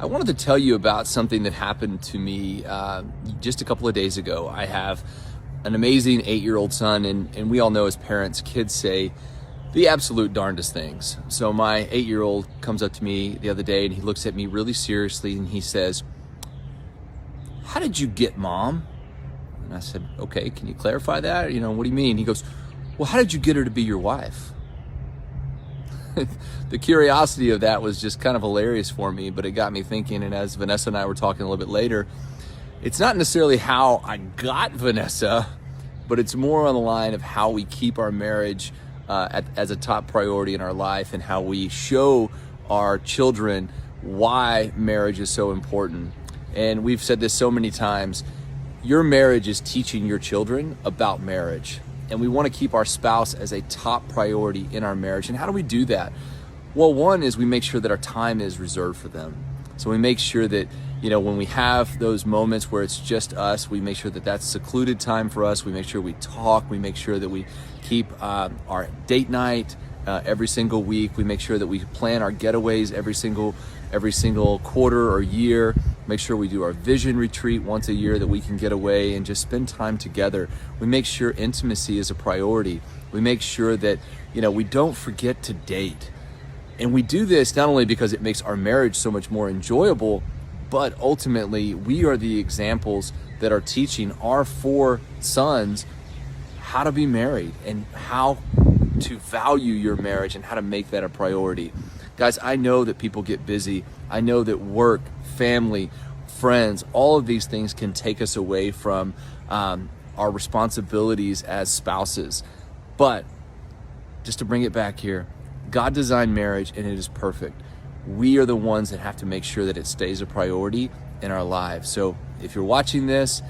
I wanted to tell you about something that happened to me just a couple of days ago. I have an amazing 8-year-old son, and we all know as parents, kids say the absolute darndest things. So my 8-year-old comes up to me the other day and he looks at me really seriously and he says, "How did you get Mom?" And I said, "Okay, can you clarify that? What do you mean?" He goes, "Well, how did you get her to be your wife?" The curiosity of that was just kind of hilarious for me, but it got me thinking. And as Vanessa and I were talking a little bit later, it's not necessarily how I got Vanessa, but it's more on the line of how we keep our marriage as a top priority in our life, and how we show our children why marriage is so important. And we've said this so many times, your marriage is teaching your children about marriage. And we want to keep our spouse as a top priority in our marriage. And how do we do that? Well, one is we make sure that our time is reserved for them. So we make sure that, when we have those moments where it's just us, we make sure that that's secluded time for us. We make sure we talk. We make sure that we keep our date night every single week. We make sure that we plan our getaways every single quarter or year. Make sure we do our vision retreat once a year, that we can get away and just spend time together. We make sure intimacy is a priority. We make sure that, we don't forget to date. And we do this not only because it makes our marriage so much more enjoyable, but ultimately we are the examples that are teaching our 4 sons how to be married and how to value your marriage and how to make that a priority. Guys, I know that people get busy. I know that work, family, friends, all of these things can take us away from our responsibilities as spouses. But just to bring it back here, God designed marriage and it is perfect. We are the ones that have to make sure that it stays a priority in our lives. So if you're watching this,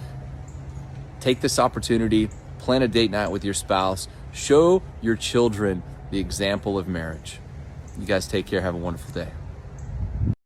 take this opportunity, plan a date night with your spouse, show your children the example of marriage. You guys take care. Have a wonderful day.